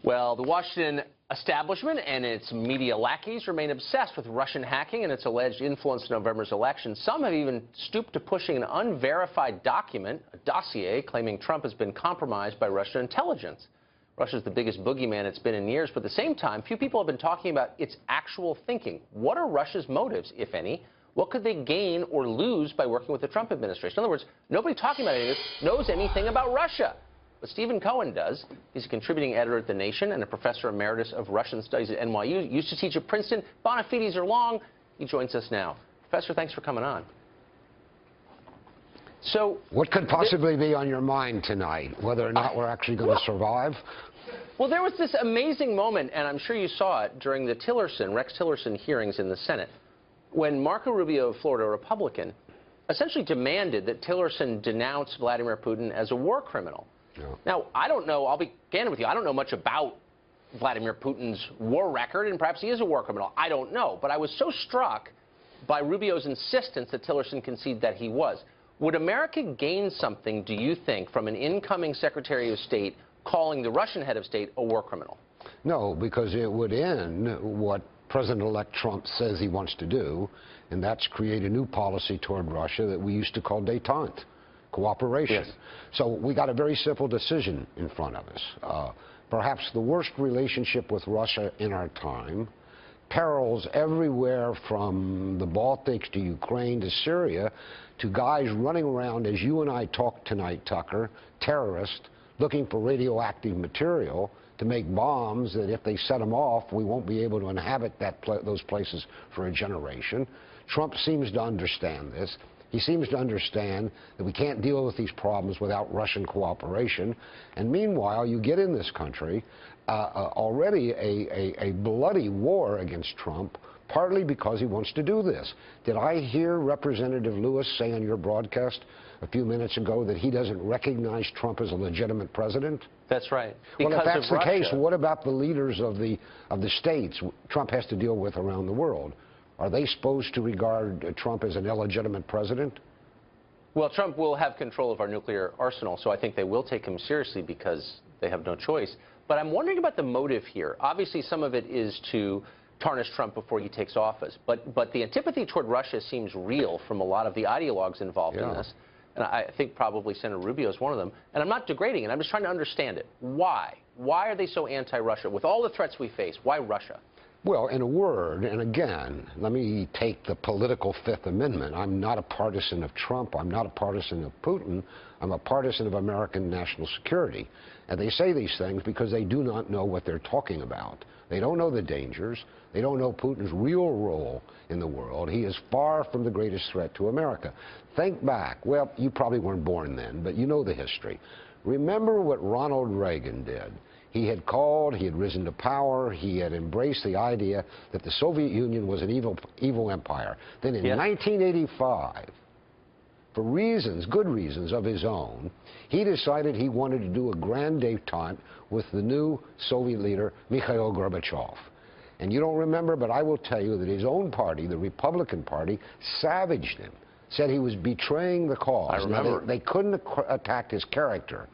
Well, the Washington establishment and its media lackeys remain obsessed with Russian hacking and its alleged influence in November's election. Some have even stooped to pushing an unverified document, a dossier, claiming Trump has been compromised by Russian intelligence. Russia's the biggest boogeyman it's been in years, but at the same time, few people have been talking about its actual thinking. What are Russia's motives, if any? What could they gain or lose by working with the Trump administration? In other words, nobody talking about any of this knows anything about Russia. But Stephen Cohen does. He's a contributing editor at The Nation and a professor emeritus of Russian studies at NYU. Used to teach at Princeton. Bona fides are long. He joins us now. Professor, thanks for coming on. So, what could possibly be on your mind tonight? Whether or not we're actually going to survive? Well, there was this amazing moment, and I'm sure you saw it during the Rex Tillerson hearings in the Senate, when Marco Rubio of Florida, a Republican, essentially demanded that Tillerson denounce Vladimir Putin as a war criminal. Yeah. Now, I don't know, I'll be candid with you, I don't know much about Vladimir Putin's war record, and perhaps he is a war criminal. I don't know. But I was so struck by Rubio's insistence that Tillerson concede that he was. Would America gain something, do you think, from an incoming Secretary of State calling the Russian head of state a war criminal? No, because it would end what President-elect Trump says he wants to do, and that's create a new policy toward Russia that we used to call détente. Cooperation. Yes. So we got a very simple decision in front of us. Perhaps the worst relationship with Russia in our time, perils everywhere from the Baltics to Ukraine to Syria, to guys running around as you and I talk tonight, Tucker, terrorists, looking for radioactive material to make bombs that if they set them off, we won't be able to inhabit those places for a generation. Trump seems to understand this. He seems to understand that we can't deal with these problems without Russian cooperation. And meanwhile, you get in this country already a bloody war against Trump, partly because he wants to do this. Did I hear Representative Lewis say on your broadcast a few minutes ago that he doesn't recognize Trump as a legitimate president? That's right. Well, if that's the case, what about the leaders of the states Trump has to deal with around the world? Are they supposed to regard Trump as an illegitimate president? Well, Trump will have control of our nuclear arsenal, so I think they will take him seriously because they have no choice. But I'm wondering about the motive here. Obviously, some of it is to tarnish Trump before he takes office. But the antipathy toward Russia seems real from a lot of the ideologues involved in this. And I think probably Senator Rubio is one of them. And I'm not degrading it. I'm just trying to understand it. Why? Why are they so anti-Russia? With all the threats we face, why Russia? Well, in a word, and again, let me take the political Fifth Amendment. I'm not a partisan of Trump. I'm not a partisan of Putin. I'm a partisan of American national security. And they say these things because they do not know what they're talking about. They don't know the dangers. They don't know Putin's real role in the world. He is far from the greatest threat to America. Think back. Well, you probably weren't born then, but you know the history. Remember what Ronald Reagan did. He had called, he had risen to power, he had embraced the idea that the Soviet Union was an evil empire. Then in 1985, for reasons, good reasons of his own, he decided he wanted to do a grand détente with the new Soviet leader, Mikhail Gorbachev. And you don't remember, but I will tell you that his own party, the Republican Party, savaged him, said he was betraying the cause. I remember. Now, they couldn't attack his character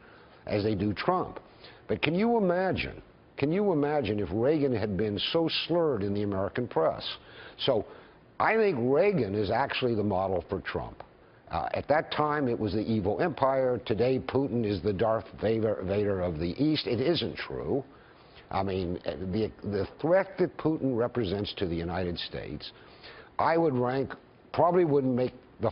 as they do Trump. But can you imagine if Reagan had been so slurred in the American press? So I think Reagan is actually the model for Trump. At that time, it was the evil empire. Today, Putin is the Darth Vader of the East. It isn't true. I mean, the threat that Putin represents to the United States, I would rank, probably wouldn't make the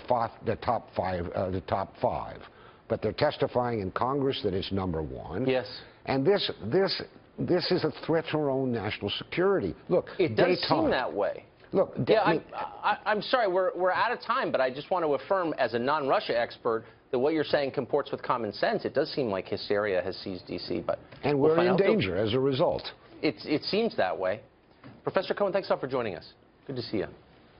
top five, but they're testifying in Congress that it's #1. Yes. And this is a threat to our own national security. Look, it does seem that way. Look, yeah, I'm sorry, we're out of time, but I just want to affirm as a non-Russia expert that what you're saying comports with common sense. It does seem like hysteria has seized D.C., but and we're in danger as a result. It seems that way. Professor Cohen, thanks a lot for joining us. Good to see you.